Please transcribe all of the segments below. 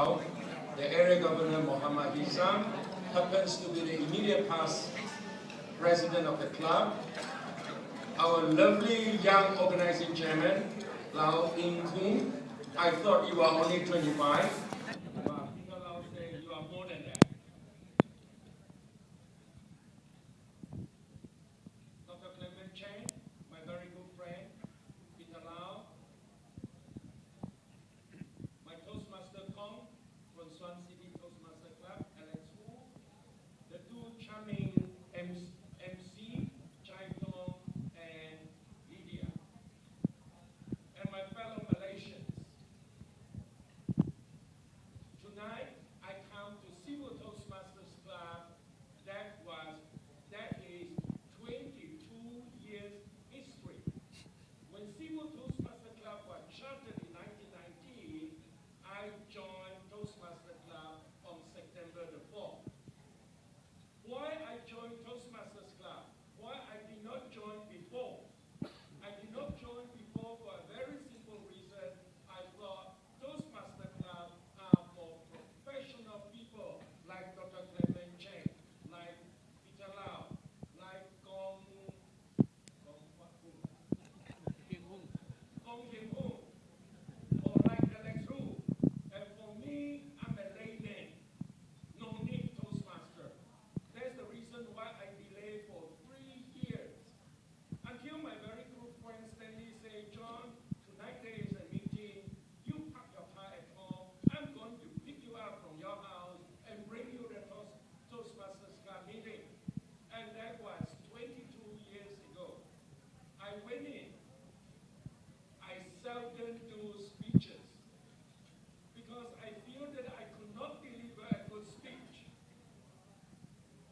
The area governor, Muhammad Isam, happens to be the immediate past president of the club. Our lovely young organizing chairman, Lau In Kung. I thought you were only 25. But Peter Lau said you are more than that. Dr. Clement Cheng, my very good friend, Peter Lau, my Toastmaster Kong from Swan City Toastmaster Club, Alex Wu, the two charming MC, Chai Tong and Lydia, and my fellow Malaysians. Tonight, I come to Sibu Toastmasters Club that is 22 years history. When Sibu Toastmasters Club was chartered in 1919, I joined Toastmasters Club on September the 4th. Why I joined Toastmasters Club? Why I did not join before? I did not join before for a very simple reason. I thought Toastmasters Club are for professional people like Dr. Clement Cheng, like Peter Lau, like Gong Kim Hung, or like Alex Wu. And for me, I'm a layman. No need Toastmaster. That's the reason why I delayed for 3 years. Until my very good friend Stanley said, John, tonight there is a meeting. You park your car at home. I'm going to pick you up from your house and bring you to the Toastmasters Club meeting. And that was 22 years ago. I went in. I seldom do speeches because I feel that I could not deliver a good speech.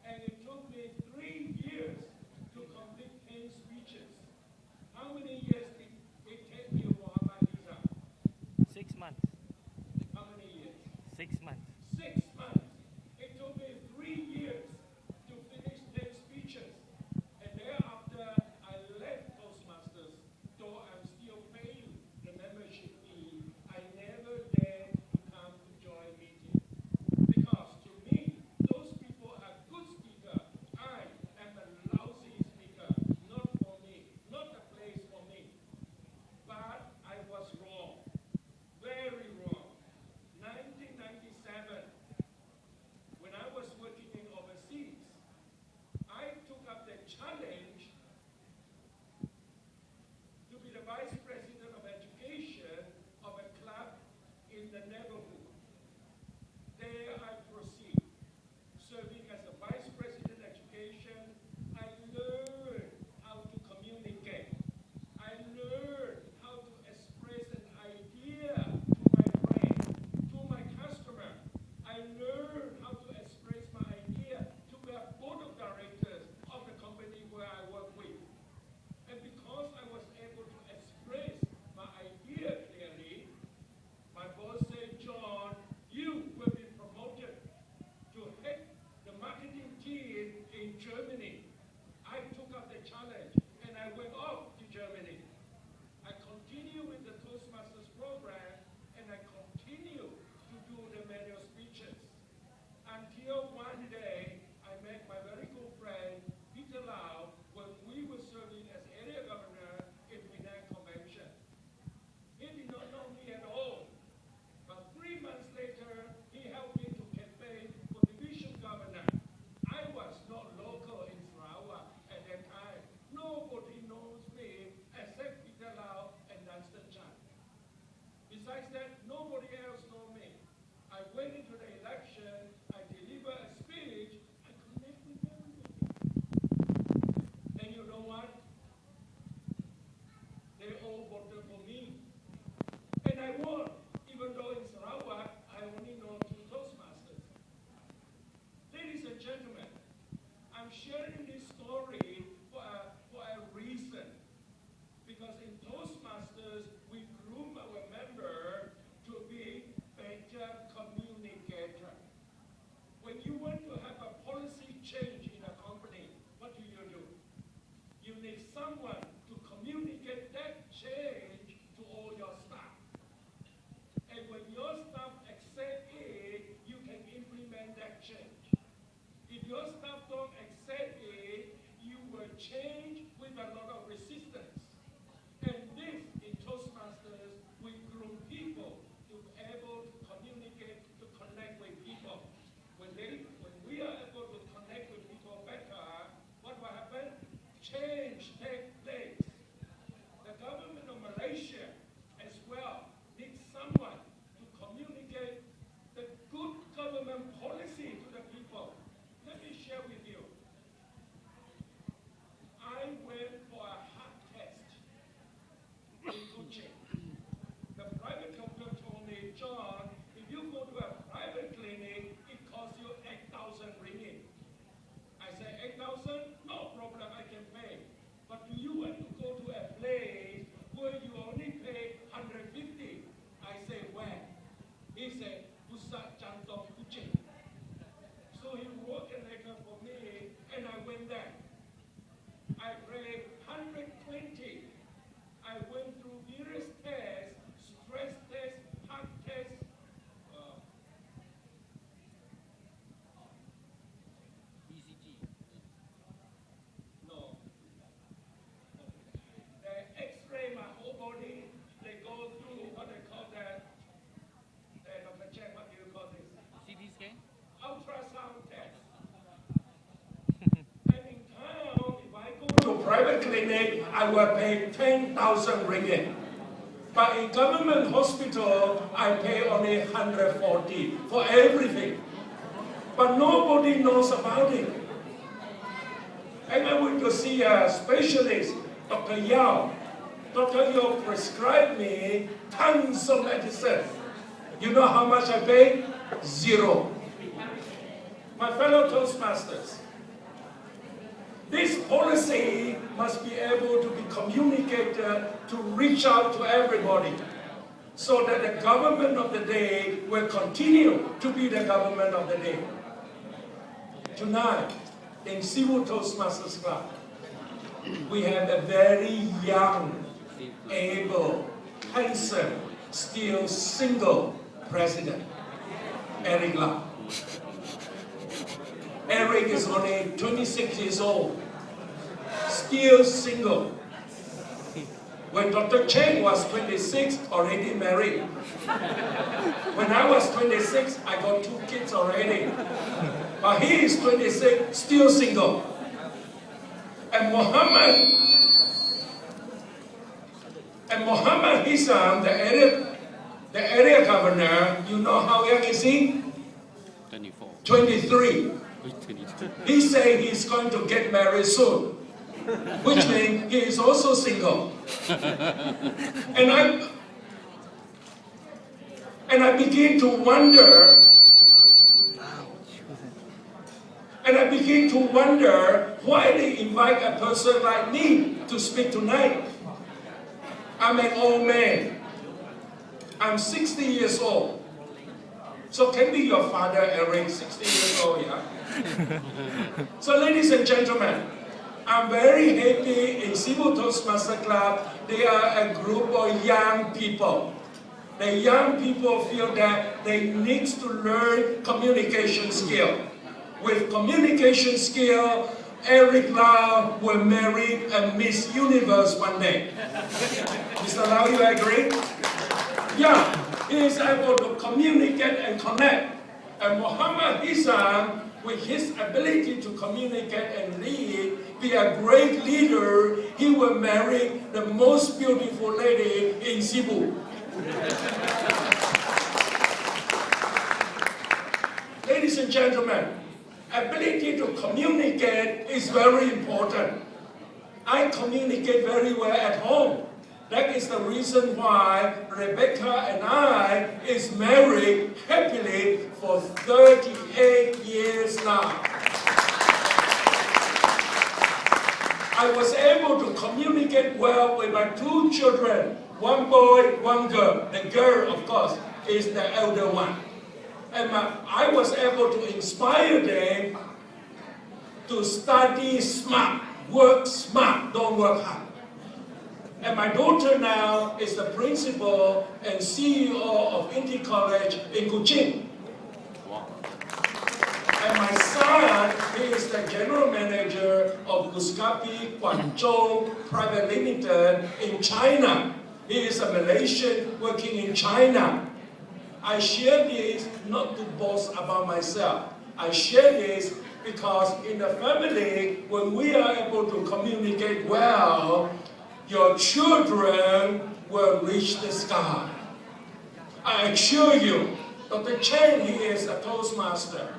And it took me 3 years to complete 10 speeches. How many years did it take you, Muhammad Isa? 6 months. How many years? 6 months. 6 months. It took me 3 years to finish 10 speeches. And thereafter, I left Toastmasters, though I'm still paying the membership fee. I never dared to come to join meetings. Because to me, those people are good speakers. I am a lousy speaker. Not for me. Not the place for me. But I was wrong. Very wrong. 1997, I will pay 10,000 ringgit. But in government hospital, I pay only 140 for everything. But nobody knows about it. And I went to see a specialist, Dr. Yao. Dr. Yao prescribed me tons of medicine. You know how much I pay? 0. My fellow Toastmasters, this policy must be able to be communicated to reach out to everybody so that the government of the day will continue to be the government of the day. Tonight, in Sibu Toastmasters Club, we have a very young, able, handsome, still single president, Eric Lau. Eric is only 26 years old, still single. When Dr. Cheng was 26, already married. When I was 26, I got 2 kids already. But he is 26, still single. And Mohammed Hisham, the area governor, you know how young is he? 24. 23. He said he's going to get married soon, which means he is also single. And I begin to wonder, why they invite a person like me to speak tonight. I'm an old man. I'm 60 years old. So can be your father, Eric, 60 years old, yeah? So ladies and gentlemen, I'm very happy in Sibu Toastmasters Club. They are a group of young people. The young people feel that they need to learn communication skill. With communication skill, Eric Lau will marry a Miss Universe one day. Mr. Lau, you agree? Yeah, he is able to communicate and connect. And Mohammed Hisham, with his ability to communicate and lead, be a great leader, he will marry the most beautiful lady in Sibu. Ladies and gentlemen, ability to communicate is very important. I communicate very well at home. That is the reason why Rebecca and I is married happily for 38 years now. I was able to communicate well with my 2 children, 1 boy, 1 girl. The girl, of course, is the elder one. And I was able to inspire them to study smart, work smart, don't work hard. And my daughter now is the principal and CEO of Indy College in Kuching. Wow. And my son, he is the general manager of Guskapi Guangzhou Private Limited in China. He is a Malaysian working in China. I share this not to boast about myself. I share this because in the family, when we are able to communicate well, your children will reach the sky. I assure you, Dr. Chen, he is a Toastmaster.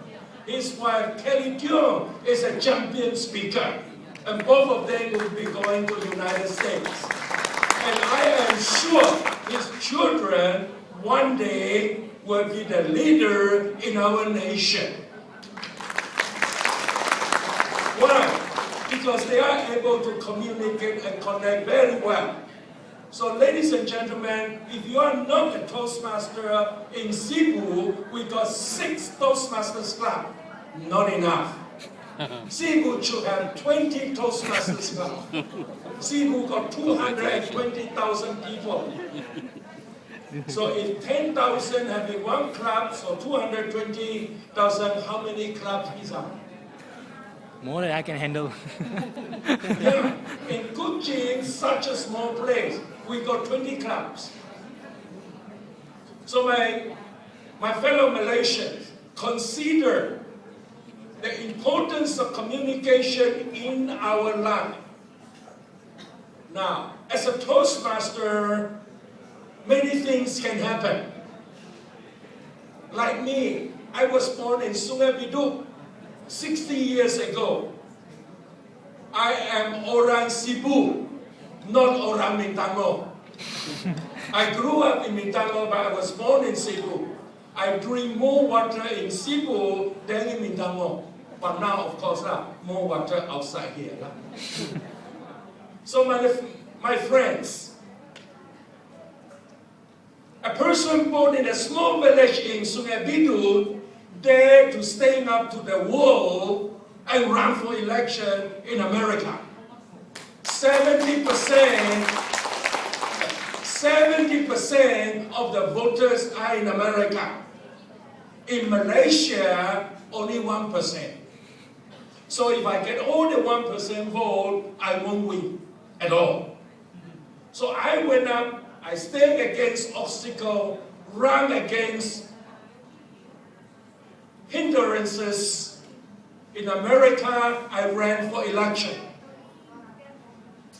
His wife, Kelly Teo, is a champion speaker. And both of them will be going to the United States. And I am sure his children one day will be the leader in our nation. Why? Because they are able to communicate and connect very well. So ladies and gentlemen, if you are not a Toastmaster in Sibu, we got 6 Toastmasters Club. Not enough. Sibu should have 20 Toastmasters Club. Sibu got 220,000 people. So if 10,000 have been 1 club, so 220,000, how many clubs is that? More than I can handle. Yeah, in Kuching, such a small place, we got 20 clubs. So my fellow Malaysians, consider the importance of communication in our life. Now, as a Toastmaster, many things can happen. Like me, I was born in Sungai Biduk 60 years ago. I am orang Sibu, not orang Mintango. I grew up in Mintango, but I was born in Sibu. I drink more water in Sibu than in Mintango. But now, of course, more water outside here. So my friends, a person born in a small village in Sungai Biduk dare to stand up to the world and run for election in America. 70% of the voters are in America. In Malaysia, only 1%. So if I get all the 1% vote, I won't win at all. So I went up, I stand against obstacles, run against hindrances. In America, I ran for election.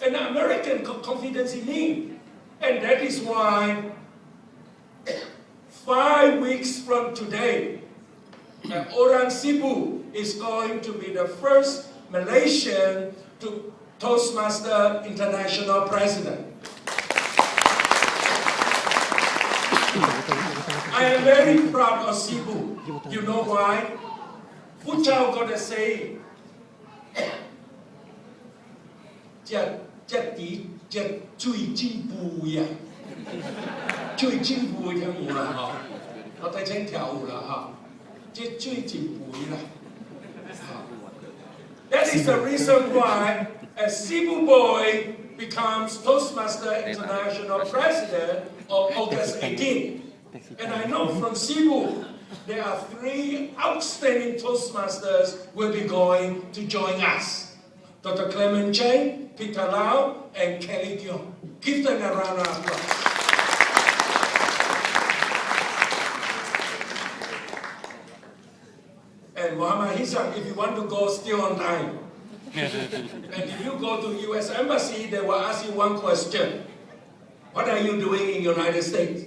And the American confidence in me. And that is why 5 weeks from today, Orang Sibu is going to be the first Malaysian to Toastmasters International President. I am very proud of Sibu. You know why? Fu Chao got a saying, 最進步呀，最進步嘅舞啦嚇，我睇清跳舞啦嚇，即最進步啦。That is the reason why a Sibu boy becomes Toastmasters International President on August 18th. And I know from Sibu, there are 3 outstanding Toastmasters will be going to join us. Dr. Clement Cheng, Peter Lau, and Kelly Dion. Give them a round of applause. And Muhammad Hisam, if you want to go, still on time. And if you go to U.S. Embassy, they will ask you one question. What are you doing in the United States?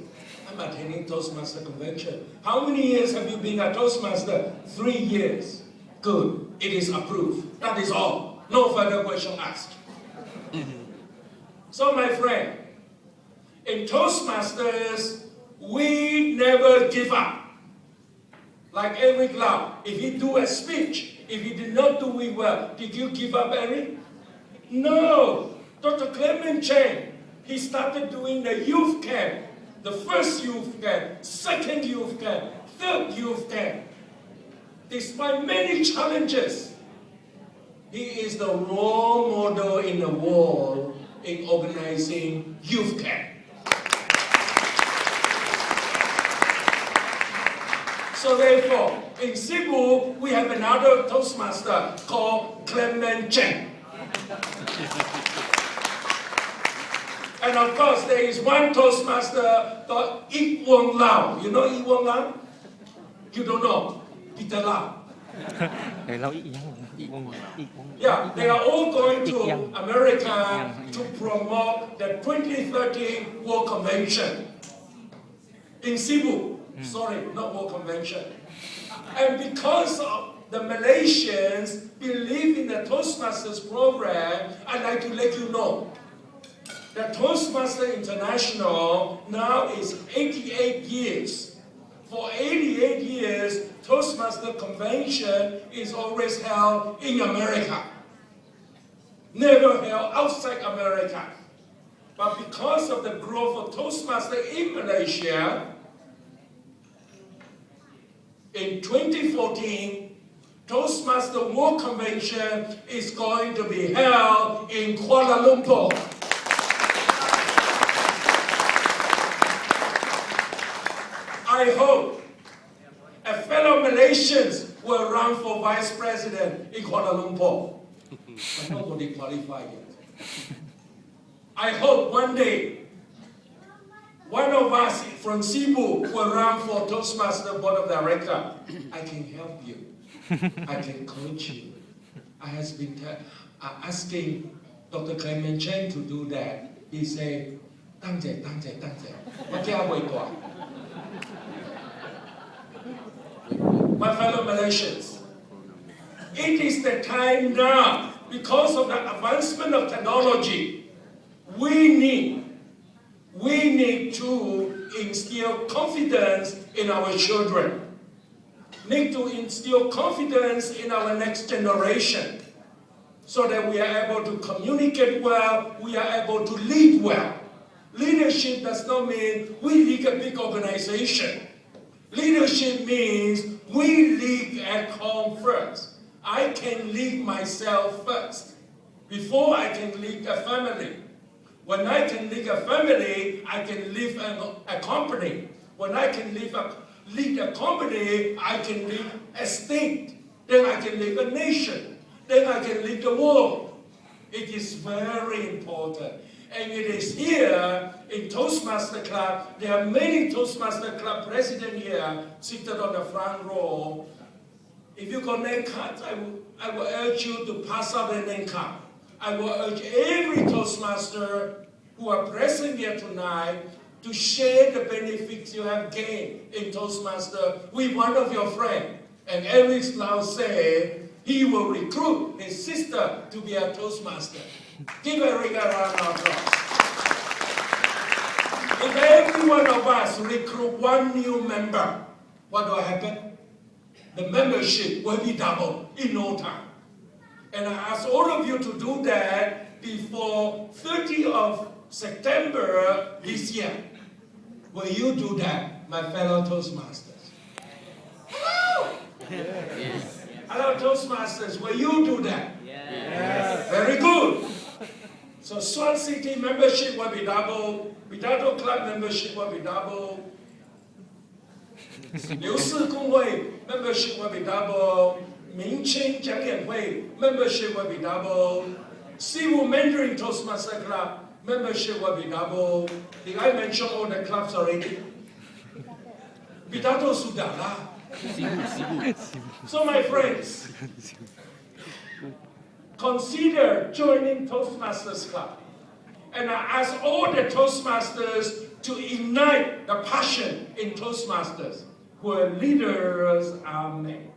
I'm attending Toastmaster Convention. How many years have you been a Toastmaster? 3 years. Good. It is approved. That is all. No further question asked. So my friend, in Toastmasters, we never give up. Like Eric Lau, if he do a speech, if he did not do it well, did you give up, Eric? No. Dr. Clement Cheng, he started doing the youth camp, the first youth camp, second youth camp, third youth camp. Despite many challenges, he is the role model in the world in organizing youth camp. So therefore, in Sibu, we have another Toastmaster called Clement Cheng. And of course, there is one Toastmaster called Ik Wong Lau. You know Ik Wong Lau? You don't know? Peter Lau. Yeah, they are all going to America to promote the 2030 World Convention in Sibu. Sorry, not World Convention. And because of the Malaysians believe in the Toastmasters program, I'd like to let you know that Toastmasters International now is 88 years. For 88 years, Toastmasters Convention is always held in America. Never held outside America. But because of the growth of Toastmasters in Malaysia, in 2014, Toastmasters World Convention is going to be held in Kuala Lumpur. I hope a fellow Malaysians will run for Vice President in Kuala Lumpur. But nobody qualified yet. I hope one day one of us from Sibu will run for Toastmasters Board of Directors. I can help you. I can coach you. I have been asking Dr. Clement Chen to do that. He said, ตั้งใจ我叫伟大 My fellow Malaysians, it is the time now, because of the advancement of technology, we need to instill confidence in our children, need to instill confidence in our next generation, so that we are able to communicate well, we are able to lead well. Leadership does not mean we lead a big organization. Leadership means we lead at home first. I can lead myself first before I can lead a family. When I can lead a family, I can lead a company. When I can lead a company, I can lead a state. Then I can lead a nation. Then I can lead the world. It is very important. And it is here in Toastmasters Club. There are many Toastmasters Club presidents here seated on the front row. If you got name cards, I will urge you to pass out the name card. I will urge every Toastmaster who are present here tonight to share the benefits you have gained in Toastmaster with one of your friends. And Eric now said he will recruit his sister to be a Toastmaster. Give Eric a round of applause. If every one of us recruit one new member, what will happen? The membership will be doubled in no time. And I ask all of you to do that before 30th of September this year. Will you do that, my fellow Toastmasters? Hello! Yes. Hello, Toastmasters, will you do that? Yes. Very good. So Swan City membership will be doubled. Vidato Club membership will be doubled. Liu Si Kung Hui membership will be doubled. Ming Qing Jiang Lian Hui membership will be doubled. Sibu Mandarin Toastmaster Club membership will be doubled. Did I mention all the clubs already? Vidato sudah lah. So my friends, consider joining Toastmasters Club. And I ask all the Toastmasters to ignite the passion in Toastmasters, where leaders are made.